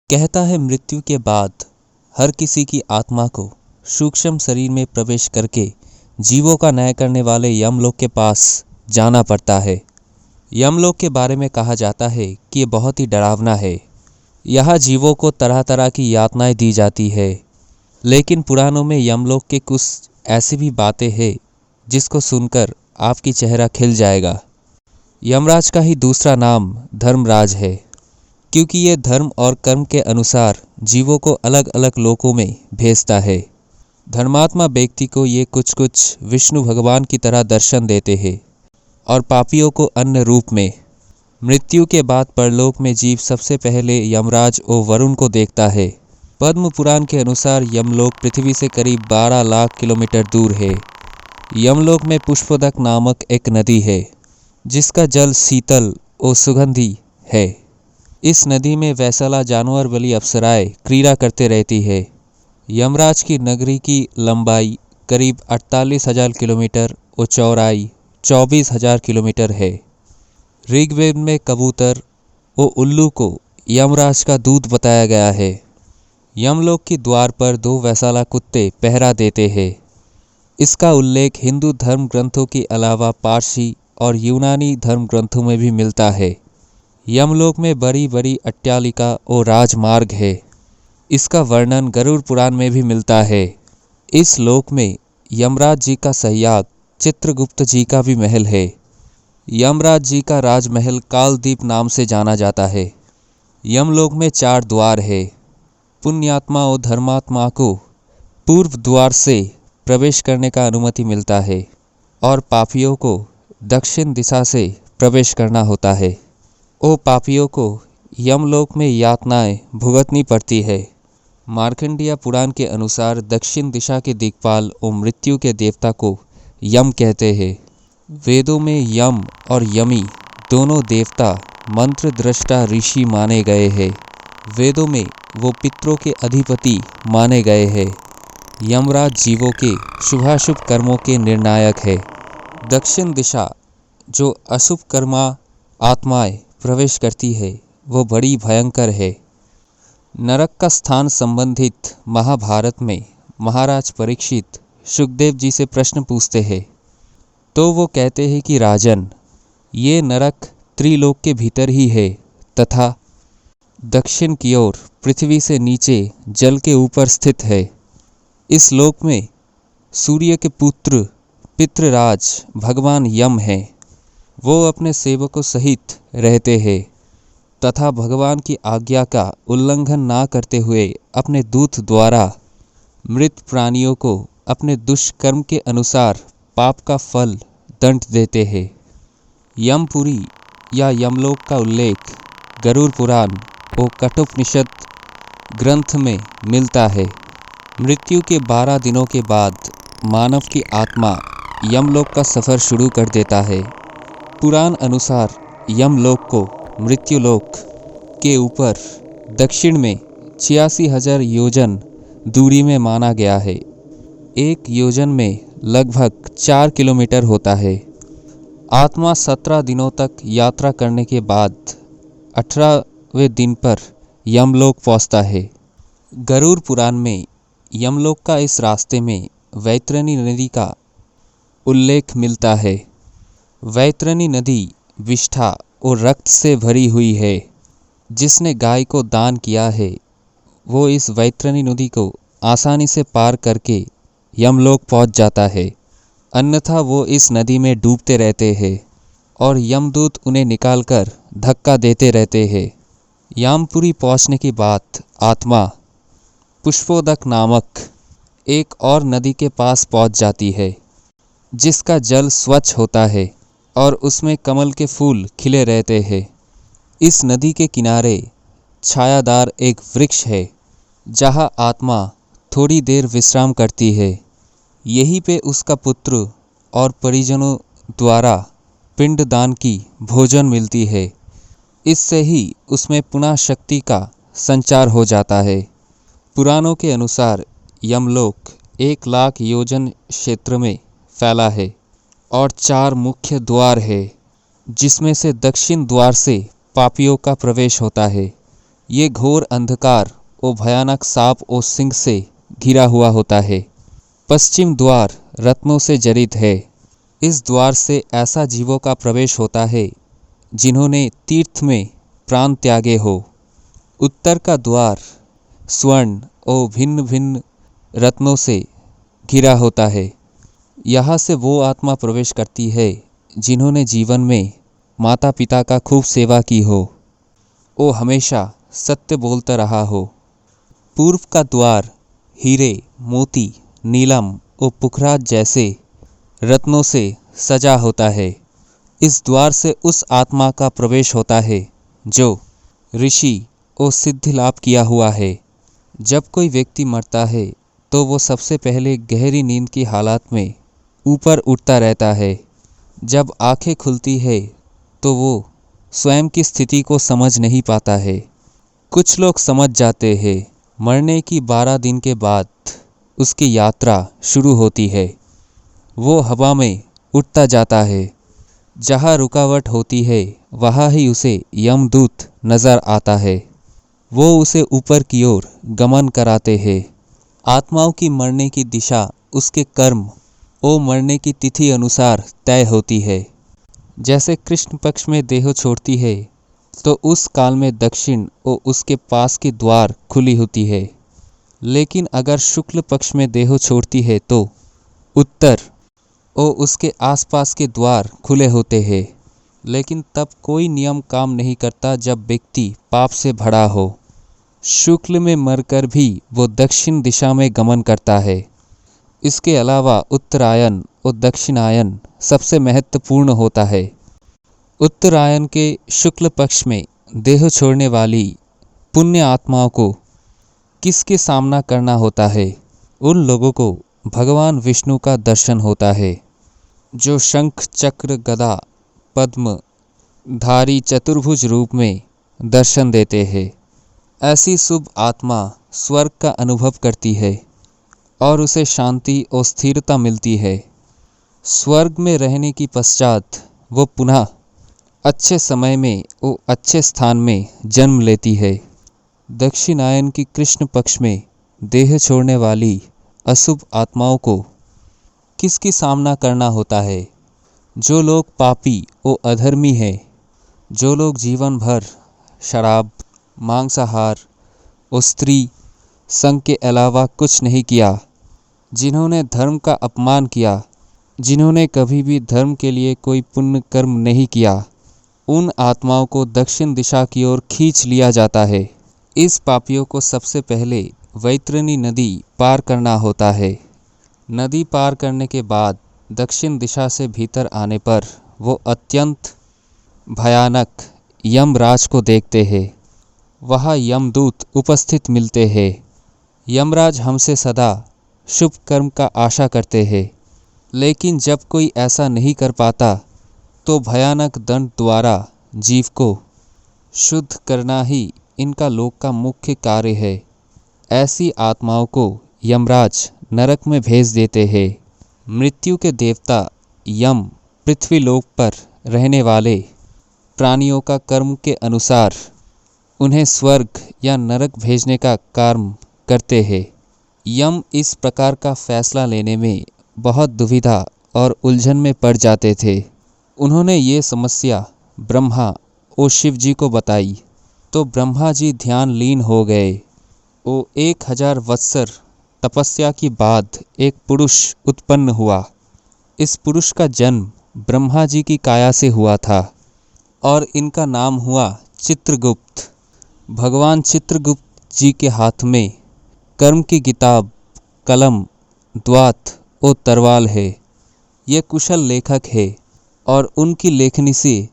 कहता है मृत्यु के बाद हर किसी की आत्मा को सूक्ष्म शरीर में प्रवेश करके जीवों का न्याय करने वाले यमलोक के पास जाना पड़ता है। यमलोक के बारे में कहा जाता है कि ये बहुत ही डरावना है। यहाँ जीवों को तरह तरह की यातनाएं दी जाती है, लेकिन पुराणों में यमलोक के कुछ ऐसी भी बातें हैं जिसको सुनकर आपकी चेहरा खिल जाएगा। यमराज का ही दूसरा नाम धर्मराज है, क्योंकि ये धर्म और कर्म के अनुसार जीवों को अलग अलग लोकों में भेजता है। धर्मात्मा व्यक्ति को ये कुछ विष्णु भगवान की तरह दर्शन देते हैं और पापियों को अन्य रूप में। मृत्यु के बाद परलोक में जीव सबसे पहले यमराज और वरुण को देखता है। पद्म पुराण के अनुसार यमलोक पृथ्वी से करीब 12 लाख किलोमीटर दूर है। यमलोक में पुष्पदक नामक एक नदी है जिसका जल शीतल और सुगंधी है। इस नदी में वैसला जानवर वाली अप्सराएं क्रीड़ा करते रहती है। यमराज की नगरी की लंबाई करीब 48,000 किलोमीटर और चौड़ाई 24,000 किलोमीटर है। ऋग्वेद में कबूतर और उल्लू को यमराज का दूत बताया गया है। यमलोक के द्वार पर 2 वैसला कुत्ते पहरा देते हैं। इसका उल्लेख हिंदू धर्म ग्रंथों के अलावा पारसी और यूनानी धर्म ग्रंथों में भी मिलता है। यमलोक में बड़ी बड़ी अट्टालिका और राजमार्ग है। इसका वर्णन गरुड़ पुराण में भी मिलता है। इस लोक में यमराज जी का सह्याग चित्रगुप्त जी का भी महल है। यमराज जी का राजमहल कालदीप नाम से जाना जाता है। यमलोक में 4 द्वार है। पुण्यात्मा और धर्मात्मा को पूर्व द्वार से प्रवेश करने का अनुमति मिलता है और पापियों को दक्षिण दिशा से प्रवेश करना होता है। ओ पापियों को यमलोक में यातनाएं भुगतनी पड़ती है। मार्कंडेय पुराण के अनुसार दक्षिण दिशा के दिक्पाल और मृत्यु के देवता को यम कहते हैं। वेदों में यम और यमी दोनों देवता मंत्र दृष्टा ऋषि माने गए हैं। वेदों में वो पितरों के अधिपति माने गए हैं। यमराज जीवों के शुभाशुभ कर्मों के निर्णायक है। दक्षिण दिशा जो अशुभ कर्मा आत्माएं प्रवेश करती है वो बड़ी भयंकर है। नरक का स्थान संबंधित महाभारत में महाराज परीक्षित सुखदेव जी से प्रश्न पूछते हैं तो वो कहते हैं कि राजन, ये नरक त्रिलोक के भीतर ही है तथा दक्षिण की ओर पृथ्वी से नीचे जल के ऊपर स्थित है। इस लोक में सूर्य के पुत्र पितृराज भगवान यम हैं। वो अपने सेवकों सहित रहते हैं तथा भगवान की आज्ञा का उल्लंघन ना करते हुए अपने दूत द्वारा मृत प्राणियों को अपने दुष्कर्म के अनुसार पाप का फल दंड देते हैं। यमपुरी या यमलोक का उल्लेख गरुड़ पुराण और कठोपनिषद ग्रंथ में मिलता है। मृत्यु के 12 दिनों के बाद मानव की आत्मा यमलोक का सफ़र शुरू कर देता है। पुराण अनुसार यमलोक को मृत्युलोक के ऊपर दक्षिण में 86,000 योजन दूरी में माना गया है। एक योजन में लगभग 4 किलोमीटर होता है। आत्मा 17 दिनों तक यात्रा करने के बाद 18वें दिन पर यमलोक पहुंचता है। गरुड़ पुराण में यमलोक का इस रास्ते में वैतरणी नदी का उल्लेख मिलता है। वैतरणी नदी विष्ठा और रक्त से भरी हुई है। जिसने गाय को दान किया है वो इस वैतरणी नदी को आसानी से पार करके यमलोक पहुंच जाता है, अन्यथा वो इस नदी में डूबते रहते हैं और यमदूत उन्हें निकालकर धक्का देते रहते हैं। यामपुरी पहुंचने के बाद आत्मा पुष्पोदक नामक एक और नदी के पास पहुंच जाती है जिसका जल स्वच्छ होता है और उसमें कमल के फूल खिले रहते हैं। इस नदी के किनारे छायादार एक वृक्ष है जहां आत्मा थोड़ी देर विश्राम करती है। यहीं पे उसका पुत्र और परिजनों द्वारा पिंडदान की भोजन मिलती है। इससे ही उसमें पुनः शक्ति का संचार हो जाता है। पुराणों के अनुसार यमलोक 1 लाख योजन क्षेत्र में फैला है और 4 मुख्य द्वार है, जिसमें से दक्षिण द्वार से पापियों का प्रवेश होता है। ये घोर अंधकार और भयानक सांप और सिंह से घिरा हुआ होता है। पश्चिम द्वार रत्नों से जड़ित है। इस द्वार से ऐसा जीवों का प्रवेश होता है जिन्होंने तीर्थ में प्राण त्यागे हो। उत्तर का द्वार स्वर्ण और भिन्न भिन्न रत्नों से घिरा होता है। यहाँ से वो आत्मा प्रवेश करती है जिन्होंने जीवन में माता पिता का खूब सेवा की हो और हमेशा सत्य बोलता रहा हो। पूर्व का द्वार हीरे, मोती, नीलम और पुखराज जैसे रत्नों से सजा होता है। इस द्वार से उस आत्मा का प्रवेश होता है जो ऋषि और सिद्धि लाभ किया हुआ है। जब कोई व्यक्ति मरता है तो वो सबसे पहले गहरी नींद की हालत में ऊपर उठता रहता है। जब आंखें खुलती है तो वो स्वयं की स्थिति को समझ नहीं पाता है। कुछ लोग समझ जाते हैं। मरने की 12 दिन के बाद उसकी यात्रा शुरू होती है। वो हवा में उड़ता जाता है। जहाँ रुकावट होती है वहाँ ही उसे यमदूत नजर आता है। वो उसे ऊपर की ओर गमन कराते हैं। आत्माओं की मरने की दिशा उसके कर्म और मरने की तिथि अनुसार तय होती है। जैसे कृष्ण पक्ष में देह छोड़ती है तो उस काल में दक्षिण और उसके पास की द्वार खुली होती है। लेकिन अगर शुक्ल पक्ष में देह छोड़ती है तो उत्तर और उसके आसपास के द्वार खुले होते हैं। लेकिन तब कोई नियम काम नहीं करता जब व्यक्ति पाप से भरा हो। शुक्ल में मरकर भी वो दक्षिण दिशा में गमन करता है। इसके अलावा उत्तरायण और दक्षिणायन सबसे महत्वपूर्ण होता है। उत्तरायण के शुक्ल पक्ष में देह छोड़ने वाली पुण्य आत्माओं को किसके सामना करना होता है? उन लोगों को भगवान विष्णु का दर्शन होता है, जो शंख, चक्र, गदा, पद्म धारी चतुर्भुज रूप में दर्शन देते हैं। ऐसी शुभ आत्मा स्वर्ग का अनुभव करती है और उसे शांति और स्थिरता मिलती है। स्वर्ग में रहने की पश्चात वो पुनः अच्छे समय में और अच्छे स्थान में जन्म लेती है। दक्षिणायन की कृष्ण पक्ष में देह छोड़ने वाली अशुभ आत्माओं को किसकी सामना करना होता है? जो लोग पापी और अधर्मी हैं, जो लोग जीवन भर शराब, मांसाहार और स्त्री संग के अलावा कुछ नहीं किया, जिन्होंने धर्म का अपमान किया, जिन्होंने कभी भी धर्म के लिए कोई पुण्य कर्म नहीं किया, उन आत्माओं को दक्षिण दिशा की ओर खींच लिया जाता है। इस पापियों को सबसे पहले वैतरणी नदी पार करना होता है। नदी पार करने के बाद दक्षिण दिशा से भीतर आने पर वो अत्यंत भयानक यमराज को देखते हैं। वहाँ यमदूत उपस्थित मिलते हैं। यमराज हमसे सदा शुभ कर्म का आशा करते हैं, लेकिन जब कोई ऐसा नहीं कर पाता तो भयानक दंड द्वारा जीव को शुद्ध करना ही इनका लोक का मुख्य कार्य है। ऐसी आत्माओं को यमराज नरक में भेज देते हैं। मृत्यु के देवता यम पृथ्वी लोक पर रहने वाले प्राणियों का कर्म के अनुसार उन्हें स्वर्ग या नरक भेजने का काम करते हैं। यम इस प्रकार का फैसला लेने में बहुत दुविधा और उलझन में पड़ जाते थे। उन्होंने ये समस्या ब्रह्मा और शिव जी को बताई तो ब्रह्मा जी ध्यान लीन हो गए। वो 1000 वत्सर तपस्या के बाद एक पुरुष उत्पन्न हुआ। इस पुरुष का जन्म ब्रह्मा जी की काया से हुआ था और इनका नाम हुआ चित्रगुप्त। भगवान चित्रगुप्त जी के हाथ में कर्म की किताब, कलम, द्वात और तरवाल है। ये कुशल लेखक है और उनकी लेखनी से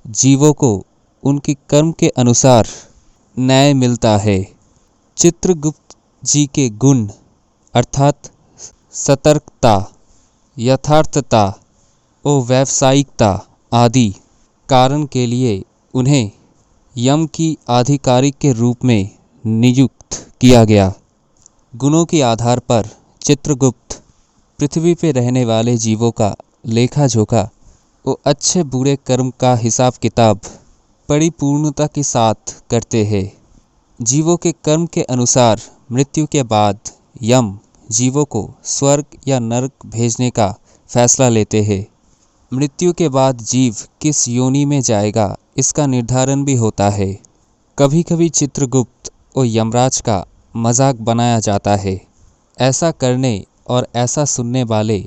जीवों को उनकी कर्म के अनुसार न्याय मिलता है। चित्रगुप्त जी के गुण अर्थात सतर्कता, यथार्थता और व्यावसायिकता आदि कारण के लिए उन्हें यम की आधिकारिक के रूप में नियुक्त किया गया। गुणों के आधार पर चित्रगुप्त पृथ्वी पर रहने वाले जीवों का लेखा जोखा और अच्छे बुरे कर्म का हिसाब किताब परिपूर्णता के साथ करते हैं। जीवों के कर्म के अनुसार मृत्यु के बाद यम जीवों को स्वर्ग या नरक भेजने का फैसला लेते हैं। मृत्यु के बाद जीव किस योनि में जाएगा इसका निर्धारण भी होता है। कभी कभी चित्रगुप्त और यमराज का मजाक बनाया जाता है। ऐसा करने और ऐसा सुनने वाले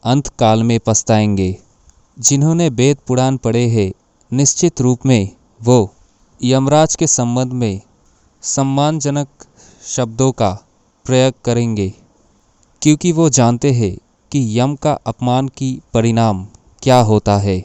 अंत काल में पछताएंगे। जिन्होंने वेद पुराण पढ़े हैं निश्चित रूप में वो यमराज के संबंध में सम्मानजनक शब्दों का प्रयोग करेंगे, क्योंकि वो जानते हैं कि यम का अपमान की परिणाम क्या होता है।